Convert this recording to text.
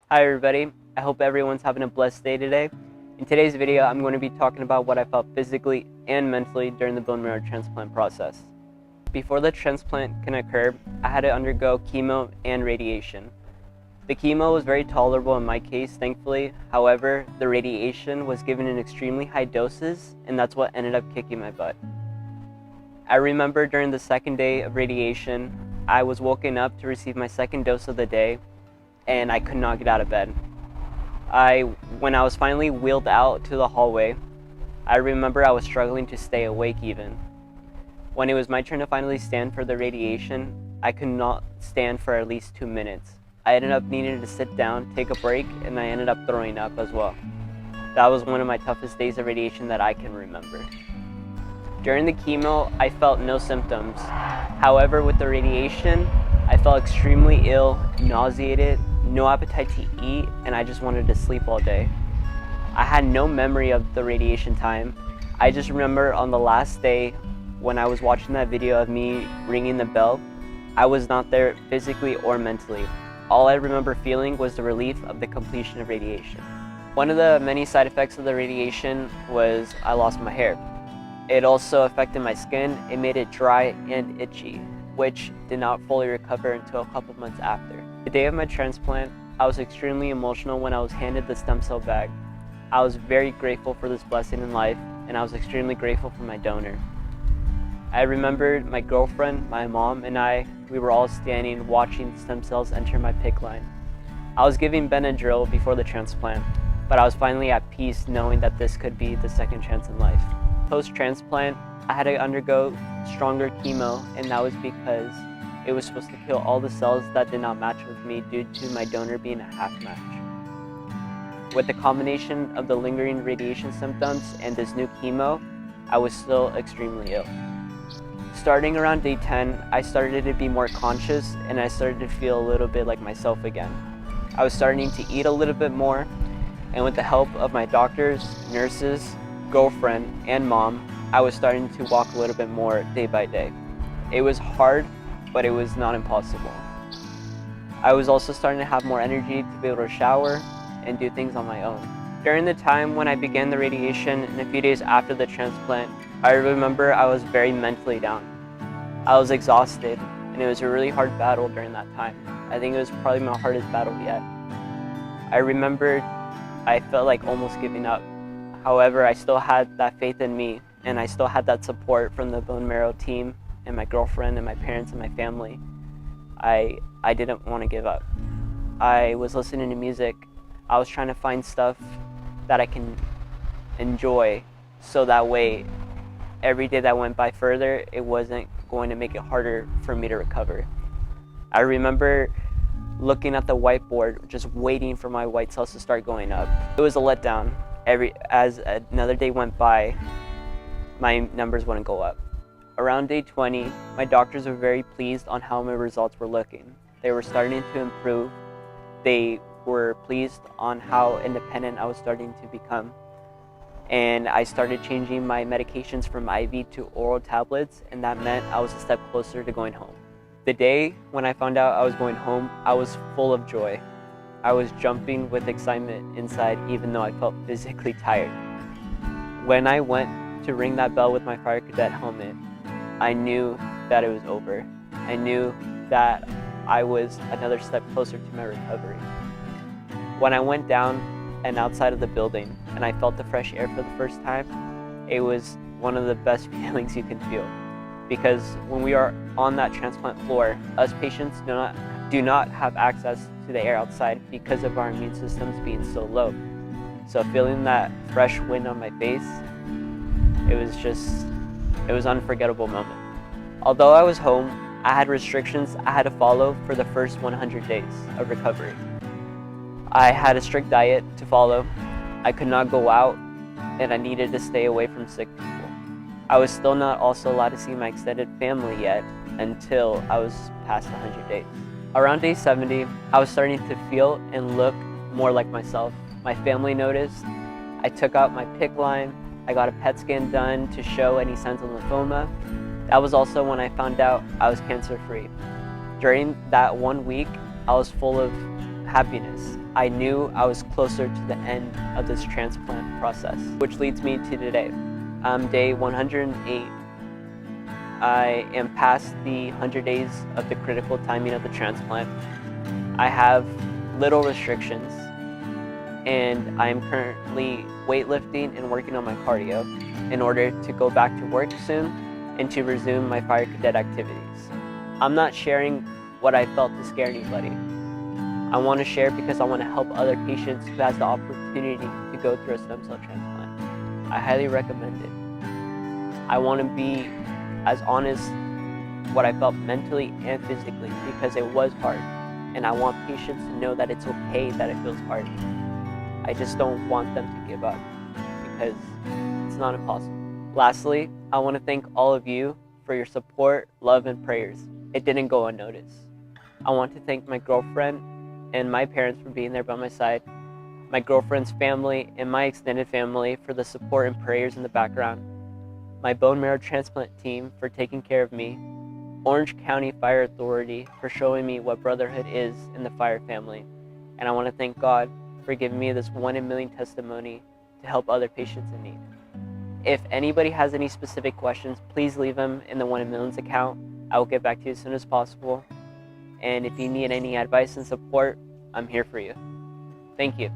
Hi everybody, I hope everyone's having a blessed day today. In today's video, I'm going to be talking about what I felt physically and mentally during the bone marrow transplant process. Before the transplant can occur, I had to undergo chemo and radiation. The chemo was very tolerable in my case, thankfully. However, the radiation was given in extremely high doses, and that's what ended up kicking my butt. I remember during the second day of radiation, I was woken up to receive my second dose of the day, and I could not get out of bed. When I was finally wheeled out to the hallway, I remember I was struggling to stay awake even. When it was my turn to finally stand for the radiation, I could not stand for at least 2 minutes. I ended up needing to sit down, take a break, and I ended up throwing up as well. That was one of my toughest days of radiation that I can remember. During the chemo, I felt no symptoms. However, with the radiation, I felt extremely ill, nauseated, no appetite to eat, and I just wanted to sleep all day. I had no memory of the radiation time. I just remember on the last day when I was watching that video of me ringing the bell, I was not there physically or mentally. All I remember feeling was the relief of the completion of radiation. One of the many side effects of the radiation was I lost my hair. It also affected my skin. It made it dry and itchy, which did not fully recover until a couple months after. The day of my transplant, I was extremely emotional when I was handed the stem cell bag. I was very grateful for this blessing in life, and I was extremely grateful for my donor. I remembered my girlfriend, my mom, and we were all standing watching the stem cells enter my PICC line. I was giving Benadryl before the transplant, but I was finally at peace knowing that this could be the second chance in life. Post-transplant, I had to undergo stronger chemo, and that was because it was supposed to kill all the cells that did not match with me due to my donor being a half match. With the combination of the lingering radiation symptoms and this new chemo, I was still extremely ill. Starting around day 10, I started to be more conscious and I started to feel a little bit like myself again. I was starting to eat a little bit more, and with the help of my doctors, nurses, girlfriend, and mom, I was starting to walk a little bit more day by day. It was hard, but it was not impossible. I was also starting to have more energy to be able to shower and do things on my own. During the time when I began the radiation and a few days after the transplant, I remember I was very mentally down. I was exhausted, and it was a really hard battle during that time. I think it was probably my hardest battle yet. I remembered I felt like almost giving up. However, I still had that faith in me, and I still had that support from the bone marrow team and my girlfriend and my parents and my family. I didn't want to give up. I was listening to music. I was trying to find stuff that I can enjoy, so that way every day that went by further, it wasn't going to make it harder for me to recover. I remember looking at the whiteboard, just waiting for my white cells to start going up. It was a letdown. As another day went by, my numbers wouldn't go up. Around day 20, my doctors were very pleased on how my results were looking. They were starting to improve. They were pleased on how independent I was starting to become. And I started changing my medications from IV to oral tablets, and that meant I was a step closer to going home. The day when I found out I was going home, I was full of joy. I was jumping with excitement inside, even though I felt physically tired. When I went to ring that bell with my fire cadet helmet, I knew that it was over. I knew that I was another step closer to my recovery. When I went down and outside of the building and I felt the fresh air for the first time, it was one of the best feelings you can feel. Because when we are on that transplant floor, us patients do not have access to the air outside because of our immune systems being so low. So feeling that fresh wind on my face, it was an unforgettable moment. Although I was home, I had restrictions I had to follow for the first 100 days of recovery. I had a strict diet to follow. I could not go out, and I needed to stay away from sick people. I was still not also allowed to see my extended family yet until I was past 100 days. Around day 70, I was starting to feel and look more like myself. My family noticed. I took out my PICC line. I got a PET scan done to show any signs of lymphoma. That was also when I found out I was cancer-free. During that 1 week, I was full of happiness. I knew I was closer to the end of this transplant process, which leads me to today. Day 108. I am past the 100 days of the critical timing of the transplant. I have little restrictions, and I am currently weightlifting and working on my cardio in order to go back to work soon and to resume my fire cadet activities. I'm not sharing what I felt to scare anybody. I want to share because I want to help other patients who has the opportunity to go through a stem cell transplant. I highly recommend it. I want to be as honest what I felt mentally and physically because it was hard, and I want patients to know that it's okay that it feels hard. I just don't want them to give up because it's not impossible. Lastly, I want to thank all of you for your support, love, and prayers. It didn't go unnoticed. I want to thank my girlfriend and my parents for being there by my side, my girlfriend's family and my extended family for the support and prayers in the background, my bone marrow transplant team for taking care of me, Orange County Fire Authority for showing me what brotherhood is in the fire family, and I want to thank God for giving me this 1 in a million testimony to help other patients in need. If anybody has any specific questions, please leave them in the 1 in Millions account. I will get back to you as soon as possible. And if you need any advice and support, I'm here for you. Thank you.